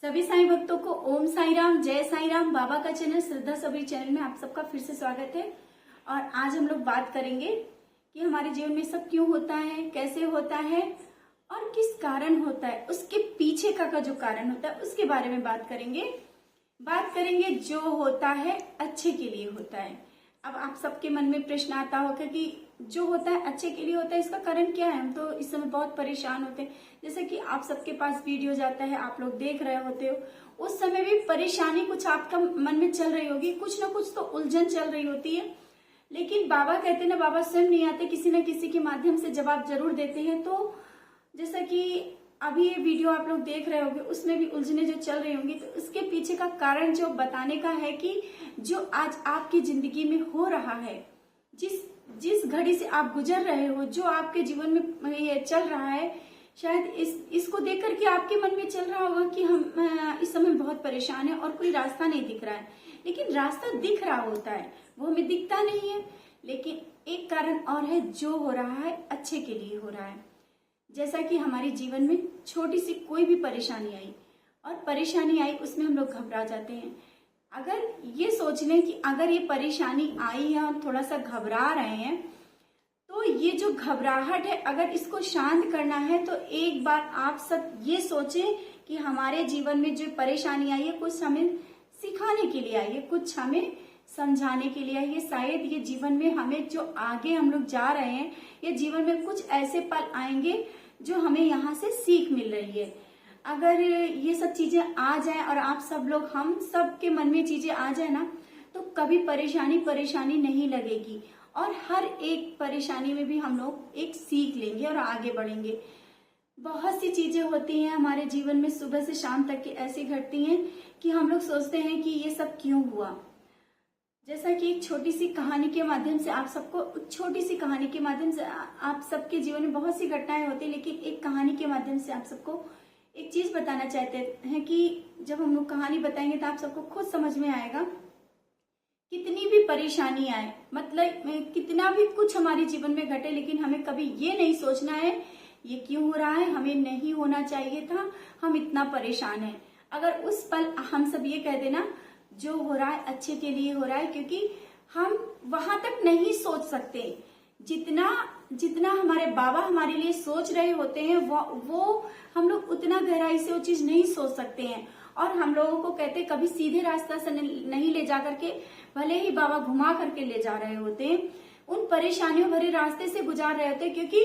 सभी साईं भक्तों को ओम साई राम, जय साई राम। बाबा का चैनल श्रद्धा सबरी चैनल में आप सबका फिर से स्वागत है। और आज हम लोग बात करेंगे कि हमारे जीवन में सब क्यों होता है, कैसे होता है और किस कारण होता है, उसके पीछे का जो कारण होता है उसके बारे में बात करेंगे। जो होता है अच्छे के लिए होता है। अब आप सबके मन में प्रश्न आता होगा कि जो होता है अच्छे के लिए होता है, इसका कारण क्या है। हम तो इस समय बहुत परेशान होते हैं। जैसे कि आप सबके पास वीडियो जाता है, आप लोग देख रहे होते हो, उस समय भी परेशानी कुछ आपका मन में चल रही होगी, कुछ ना कुछ तो उलझन चल रही होती है। लेकिन बाबा कहते हैं ना, बाबा स्वयं नहीं आते, किसी न किसी के माध्यम से जवाब जरूर देते हैं। तो जैसा कि अभी ये वीडियो आप लोग देख रहे होंगे, उसमें भी उलझने जो चल रही होंगी, तो उसके पीछे का कारण जो बताने का है कि जो आज आपकी जिंदगी में हो रहा है, जिस घड़ी से आप गुजर रहे हो, जो आपके जीवन में ये चल रहा है, शायद इसको देख करके आपके मन में चल रहा होगा कि हम इस समय बहुत परेशान है और कोई रास्ता नहीं दिख रहा है। लेकिन रास्ता दिख रहा होता है, वो हमें दिखता नहीं है। लेकिन एक कारण और है, जो हो रहा है अच्छे के लिए हो रहा है। जैसा कि हमारे जीवन में छोटी सी कोई भी परेशानी आई और परेशानी आई, उसमें हम लोग घबरा जाते हैं। अगर ये सोच लें कि अगर ये परेशानी आई है और थोड़ा सा घबरा रहे हैं, तो ये जो घबराहट है, अगर इसको शांत करना है तो एक बार आप सब ये सोचें कि हमारे जीवन में जो परेशानी आई है, कुछ हमें सिखाने के लिए आई है, कुछ हमें समझाने के लिए आई है। शायद ये जीवन में हमें जो आगे हम लोग जा रहे हैं, ये जीवन में कुछ ऐसे पल आएंगे जो हमें यहाँ से सीख मिल रही है। अगर ये सब चीजें आ जाए और आप सब लोग, हम सब के मन में चीजें आ जाए ना, तो कभी परेशानी नहीं लगेगी। और हर एक परेशानी में भी हम लोग एक सीख लेंगे और आगे बढ़ेंगे। बहुत सी चीजें होती हैं हमारे जीवन में, सुबह से शाम तक की ऐसी घटती हैं कि हम लोग सोचते हैं कि ये सब क्यों हुआ। जैसा कि एक छोटी सी कहानी के माध्यम से आप सबके जीवन में बहुत सी घटनाएं होती है, लेकिन एक कहानी के माध्यम से आप सबको एक चीज बताना चाहते हैं कि जब हम लोग कहानी बताएंगे तो आप सबको खुद समझ में आएगा। कितनी भी परेशानी आए, मतलब कितना भी कुछ हमारे जीवन में घटे, लेकिन हमें कभी ये नहीं सोचना है ये क्यों हो रहा है, हमें नहीं होना चाहिए था, हम इतना परेशान हैं। अगर उस पल हम सब ये कह देना, जो हो रहा है अच्छे के लिए हो रहा है, क्योंकि हम वहां तक नहीं सोच सकते जितना हमारे बाबा हमारे लिए सोच रहे होते हैं, वो हम लोग उतना गहराई से वो चीज नहीं सोच सकते हैं। और हम लोगों को कहते कभी सीधे रास्ता से नहीं ले जा करके, भले ही बाबा घुमा करके ले जा रहे होते हैं, उन परेशानियों भरे रास्ते से गुजार रहे होते हैं, क्योंकि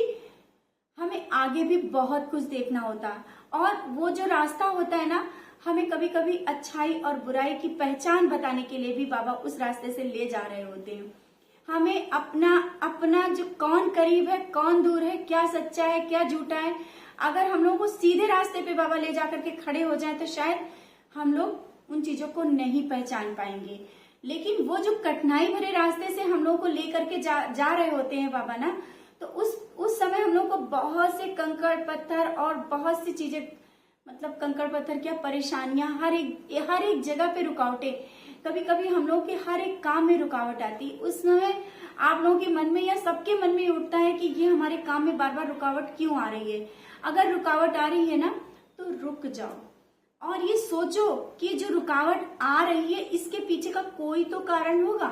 हमें आगे भी बहुत कुछ देखना होता है। और वो जो रास्ता होता है ना, हमें कभी कभी अच्छाई और बुराई की पहचान बताने के लिए भी बाबा उस रास्ते से ले जा रहे होते हैं। हमें अपना जो कौन करीब है, कौन दूर है, क्या सच्चा है, क्या झूठा है, अगर हम लोगों को सीधे रास्ते पे बाबा ले जा करके खड़े हो जाए, तो शायद हम लोग उन चीजों को नहीं पहचान पाएंगे। लेकिन वो जो कठिनाई भरे रास्ते से हम लोगों को लेकर के जा रहे होते हैं बाबा ना, तो उस समय हम लोग को बहुत से कंकड़ पत्थर और बहुत सी चीजें, मतलब कंकड़ पत्थर क्या, परेशानियां, हर एक जगह पे रुकावटें, कभी कभी हम लोग के हर एक काम में रुकावट आती है। उस समय आप लोगों के मन में या सबके मन में उठता है कि ये हमारे काम में बार बार रुकावट क्यों आ रही है। अगर रुकावट आ रही है ना, तो रुक जाओ और ये सोचो कि जो रुकावट आ रही है, इसके पीछे का कोई तो कारण होगा।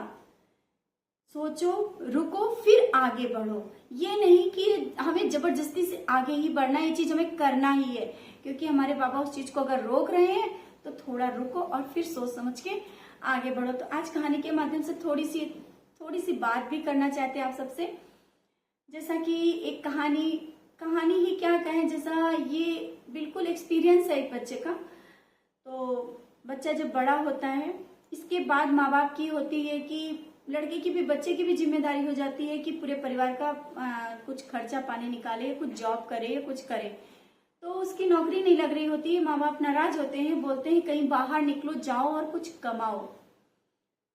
सोचो, रुको, फिर आगे बढ़ो। ये नहीं कि हमें जबरदस्ती से आगे ही बढ़ना, ये चीज हमें करना ही है, क्योंकि हमारे बाबा उस चीज को अगर रोक रहे हैं तो थोड़ा रुको और फिर सोच समझ के आगे बढ़ो। तो आज कहानी के माध्यम से थोड़ी सी बात भी करना चाहते हैं आप सबसे। जैसा कि एक कहानी ही क्या कहें, जैसा ये बिल्कुल एक्सपीरियंस है एक बच्चे का। तो बच्चा जब बड़ा होता है, इसके बाद माँ बाप की होती है कि लड़के की भी, बच्चे की भी जिम्मेदारी हो जाती है कि पूरे परिवार का कुछ खर्चा पानी निकाले, कुछ जॉब करे, कुछ करे। तो उसकी नौकरी नहीं लग रही होती है, माँ बाप नाराज होते हैं, बोलते हैं कहीं बाहर निकलो, जाओ और कुछ कमाओ।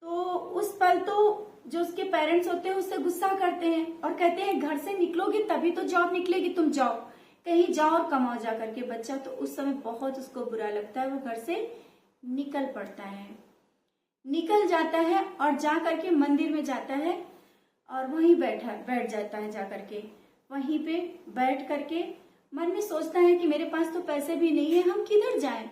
तो उस पल तो जो उसके पेरेंट्स होते हैं उससे गुस्सा करते हैं और कहते हैं घर से निकलोगे तभी तो जॉब निकलेगी, तुम जाओ, कहीं जाओ और कमाओ जा करके। बच्चा तो उस समय बहुत उसको बुरा लगता है, वो घर से निकल पड़ता है, निकल जाता है और जा करके मंदिर में जाता है और वहीं बैठ जाता है। जा करके वहीं पे बैठ करके मन में सोचता है कि मेरे पास तो पैसे भी नहीं है, हम किधर जाएं,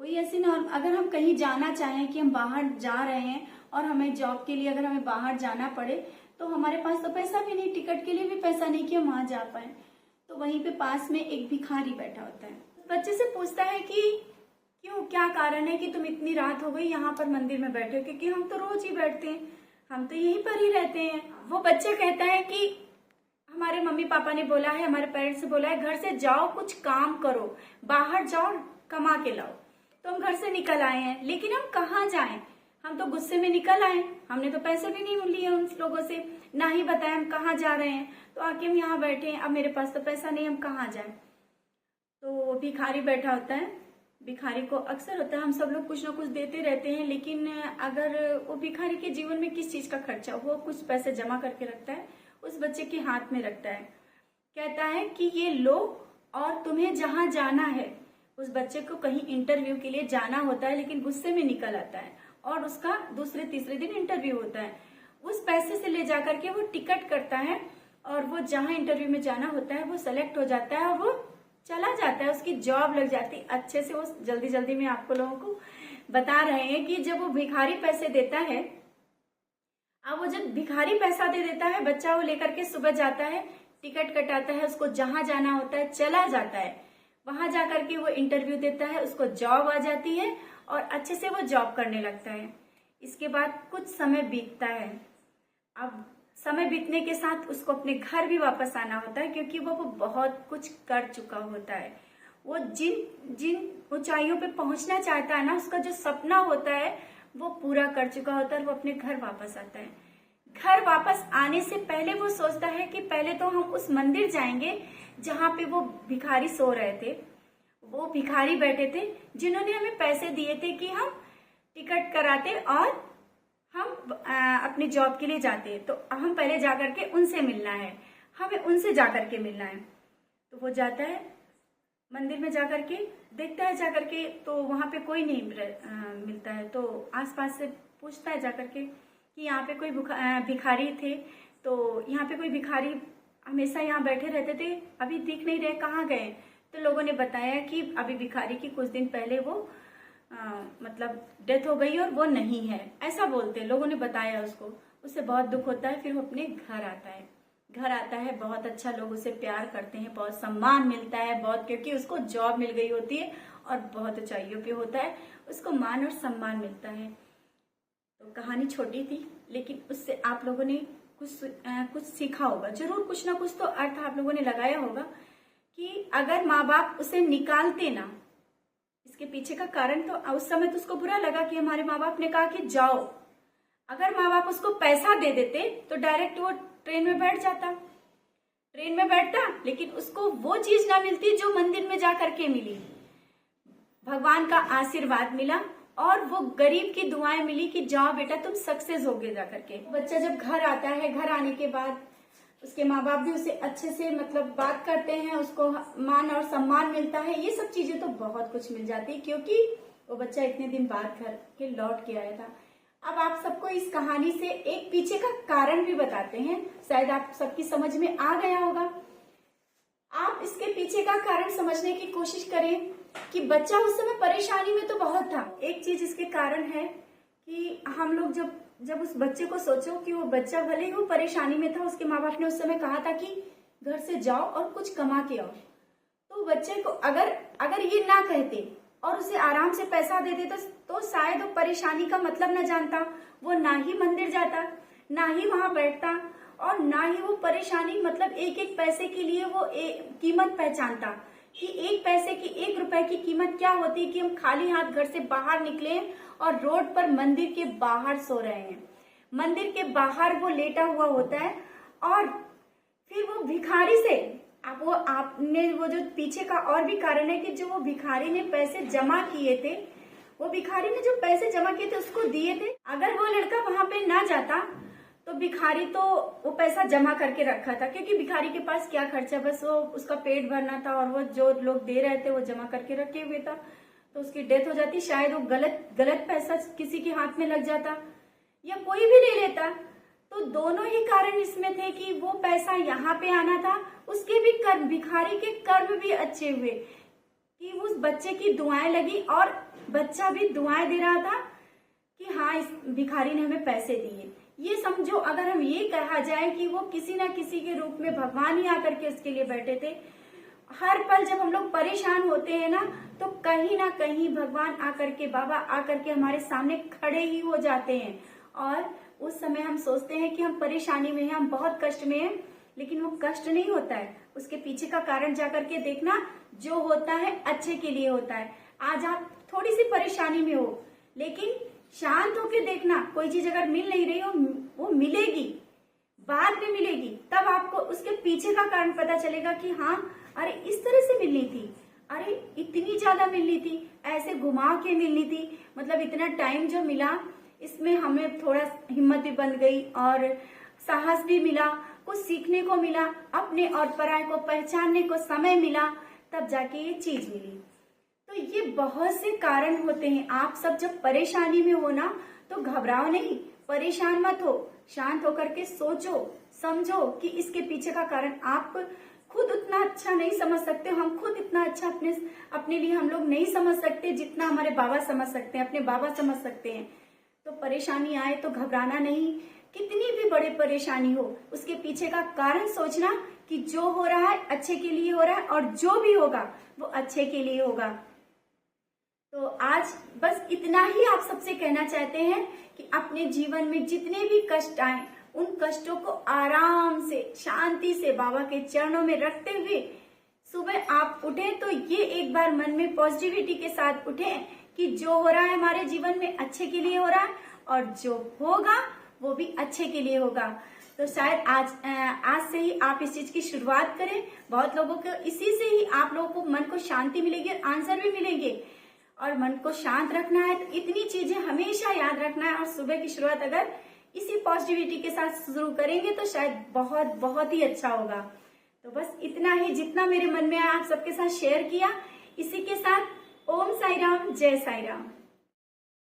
कोई ऐसी ना, अगर हम कहीं जाना चाहें कि हम बाहर जा रहे हैं और हमें जॉब के लिए अगर हमें बाहर जाना पड़े तो हमारे पास तो पैसा भी नहीं, टिकट के लिए भी पैसा नहीं कि हम वहां जा पाए, तो वहीं पे पास में एक भिखारी बैठा होता है। बच्चे से पूछता है कि क्यों, क्या कारण है कि तुम इतनी रात हो गई यहाँ पर मंदिर में बैठे हो? क्योंकि हम तो रोज ही बैठते हैं, हम तो यहीं पर ही रहते हैं। वो बच्चा कहता है कि हमारे मम्मी पापा ने बोला है, हमारे पेरेंट्स ने बोला है घर से जाओ, कुछ काम करो, बाहर जाओ, कमा के लाओ। तो हम घर से निकल आए हैं, लेकिन हम कहाँ जाएं? हम तो गुस्से में निकल आए, हमने तो पैसे भी नहीं लिए उन लोगों से, ना ही बताया हम कहाँ जा रहे हैं, तो आके हम यहाँ बैठे हैं, अब मेरे पास तो पैसा नहीं, हम कहाँ जाएं? तो वो भिखारी बैठा होता है। भिखारी को अक्सर होता है हम सब लोग कुछ ना कुछ देते रहते हैं, लेकिन अगर वो भिखारी के जीवन में किस चीज का खर्चा, वो कुछ पैसे जमा करके रखता है, उस बच्चे के हाथ में रखता है, कहता है कि ये लो और तुम्हें जहां जाना है। उस बच्चे को कहीं इंटरव्यू के लिए जाना होता है, लेकिन गुस्से में निकल आता है और उसका दूसरे तीसरे दिन इंटरव्यू होता है। उस पैसे से ले जाकर के वो टिकट करता है और वो जहां इंटरव्यू में जाना होता है वो सेलेक्ट हो जाता है और वो चला जाता है, उसकी जॉब लग जाती है अच्छे से। वो जल्दी जल्दी में आपको लोगों को बता रहे हैं कि जब वो भिखारी पैसे देता है, अब वो जब भिखारी पैसा दे देता है, बच्चा वो लेकर के सुबह जाता है, टिकट कटाता है, उसको जहां जाना होता है चला जाता है, वहां जाकर के वो इंटरव्यू देता है, उसको जॉब आ जाती है और अच्छे से वो जॉब करने लगता है। इसके बाद कुछ समय बीतता है। अब समय बीतने के साथ उसको अपने घर भी वापस आना होता है, क्योंकि वो बहुत कुछ कर चुका होता है। वो जिन जिन ऊंचाइयों पे पहुंचना चाहता है ना, उसका जो सपना होता है वो पूरा कर चुका होता है, वो अपने घर वापस आता है। घर वापस आने से पहले वो सोचता है कि पहले तो हम उस मंदिर जाएंगे जहाँ पे वो भिखारी सो रहे थे, वो भिखारी बैठे थे जिन्होंने हमें पैसे दिए थे कि हम टिकट कराते और हम अपनी जॉब के लिए जाते हैं, तो हम पहले जाकर के उनसे मिलना है, हमें उनसे जाकर के मिलना है। तो वो जाता है मंदिर में, जाकर के देखता है, जाकर के तो वहां पे कोई नहीं मिलता है। तो आसपास से पूछता है जाकर के कि यहाँ पे कोई भिखारी थे, तो यहाँ पे कोई भिखारी हमेशा यहाँ बैठे रहते थे, अभी दिख नहीं रहे, कहाँ गए? तो लोगों ने बताया कि अभी भिखारी की कुछ दिन पहले वो मतलब डेथ हो गई और वो नहीं है, ऐसा बोलते हैं, लोगों ने बताया उसको। उससे बहुत दुख होता है, फिर वो अपने घर आता है। घर आता है, बहुत अच्छा लोग उसे प्यार करते हैं, बहुत सम्मान मिलता है, बहुत, क्योंकि उसको जॉब मिल गई होती है और बहुत ऊंचाइयों पे होता है, उसको मान और सम्मान मिलता है। तो कहानी छोटी थी, लेकिन उससे आप लोगों ने कुछ सीखा होगा जरूर, कुछ ना कुछ तो अर्थ आप लोगों ने लगाया होगा कि अगर माँ बाप उसे निकालते ना, इसके पीछे का कारण तो उस समय तो उसको बुरा लगा कि हमारे माँ बाप ने कहा कि जाओ। अगर माँ बाप उसको पैसा दे देते तो डायरेक्ट वो ट्रेन में बैठ जाता, ट्रेन में बैठता, लेकिन उसको वो चीज ना मिलती जो मंदिर में जाकर के मिली। भगवान का आशीर्वाद मिला और वो गरीब की दुआएं मिली कि जाओ बेटा तुम सक्सेस होगे जाकर के। बच्चा जब घर आता है, घर आने के बाद उसके माँ बाप भी उसे अच्छे से मतलब बात करते हैं, उसको मान और सम्मान मिलता है, ये सब चीजें तो बहुत कुछ मिल जाती है, क्योंकि वो बच्चा इतने दिन बाद घर के लौट के आया था। अब आप सबको इस कहानी से एक पीछे का कारण भी बताते हैं, शायद आप सबकी समझ में आ गया होगा। आप इसके पीछे का कारण समझने की कोशिश करें कि बच्चा उस समय परेशानी में तो बहुत था। एक चीज इसके कारण है कि हम लोग जब उस बच्चे को सोचो कि वो बच्चा भले ही वो परेशानी में था, उसके माँ बाप ने उस समय कहा था कि घर से जाओ और कुछ कमा के आओ, तो बच्चे को अगर ये ना कहते और उसे आराम से पैसा दे देते तो शायद वो परेशानी का मतलब ना जानता, वो ना ही मंदिर जाता, ना ही वहां बैठता और ना ही वो परेशानी मतलब एक एक पैसे के लिए वो कीमत पहचानता कि एक पैसे की, 1 रुपए की कीमत क्या होती है कि हम खाली हाथ घर से बाहर निकले और रोड पर मंदिर के बाहर सो रहे हैं। मंदिर के बाहर वो लेटा हुआ होता है और फिर वो भिखारी से आपने वो जो पीछे का और भी कारण है कि जो वो भिखारी ने पैसे जमा किए थे, वो भिखारी ने जो पैसे जमा किए थे उसको दिए थे। अगर वो लड़का वहां पे ना जाता तो भिखारी तो वो पैसा जमा करके रखा था, क्योंकि भिखारी के पास क्या खर्चा, बस वो उसका पेट भरना था और वो जो लोग दे रहे थे वो जमा करके रखे हुए था, तो उसकी डेथ हो जाती, शायद वो गलत पैसा किसी के हाथ में लग जाता या कोई भी ले लेता। तो दोनों ही कारण इसमें थे कि वो पैसा यहाँ पे आना था, उसके भी कर्म, भिखारी के कर्म भी अच्छे हुए कि उस बच्चे की दुआएं लगी और बच्चा भी दुआएं दे रहा था कि हाँ इस भिखारी ने हमें पैसे दिए। ये समझो, अगर हम ये कहा जाए कि वो किसी ना किसी के रूप में भगवान ही आकर के उसके लिए बैठे थे। हर पल जब हम लोग परेशान होते हैं ना, तो कहीं ना कहीं भगवान आकर के, बाबा आकर के हमारे सामने खड़े ही हो जाते हैं। और उस समय हम सोचते हैं कि हम परेशानी में हैं, हम बहुत कष्ट में हैं, लेकिन वो कष्ट नहीं होता है। उसके पीछे का कारण जाकर के देखना, जो होता है अच्छे के लिए होता है। आज आप थोड़ी सी परेशानी में हो, लेकिन शांत होकर देखना, कोई चीज अगर मिल नहीं रही हो, वो मिलेगी, बाद में मिलेगी। तब आपको उसके पीछे का कारण पता चलेगा कि हाँ अरे इस तरह से मिलनी थी, अरे इतनी ज्यादा मिलनी थी, ऐसे घुमा के मिलनी थी। मतलब इतना टाइम जो मिला, इसमें हमें थोड़ा हिम्मत भी बन गई और साहस भी मिला, कुछ सीखने को मिला, अपने और पराये को पहचानने को समय मिला, तब जाके ये चीज मिली। तो ये बहुत से कारण होते हैं। आप सब जब परेशानी में हो ना, तो घबराओ नहीं, परेशान मत हो, शांत होकर के सोचो समझो कि इसके पीछे का कारण आप खुद उतना अच्छा नहीं समझ सकते। हम खुद इतना अच्छा अपने लिए हम लोग नहीं समझ सकते जितना हमारे बाबा समझ सकते हैं, अपने बाबा समझ सकते हैं। तो परेशानी आए तो घबराना नहीं, कितनी भी बड़ी परेशानी हो, उसके पीछे का कारण सोचना कि जो हो रहा है अच्छे के लिए हो रहा है, और जो भी होगा वो अच्छे के लिए होगा। तो आज बस इतना ही आप सबसे कहना चाहते हैं कि अपने जीवन में जितने भी कष्ट आए, उन कष्टों को आराम से, शांति से बाबा के चरणों में रखते हुए सुबह आप उठे, तो ये एक बार मन में पॉजिटिविटी के साथ उठे कि जो हो रहा है हमारे जीवन में अच्छे के लिए हो रहा है, और जो होगा वो भी अच्छे के लिए होगा। तो शायद आज से ही आप इस चीज की शुरुआत करें। बहुत लोगों को इसी से ही आप लोगों को मन को शांति मिलेगी और आंसर भी मिलेंगे। और मन को शांत रखना है तो इतनी चीजें हमेशा याद रखना है, और सुबह की शुरुआत अगर इसी पॉजिटिविटी के साथ शुरू करेंगे तो शायद बहुत बहुत ही अच्छा होगा। तो बस इतना ही, जितना मेरे मन में आया आप सबके साथ शेयर किया। इसी के साथ ओम साई राम, जय साई राम।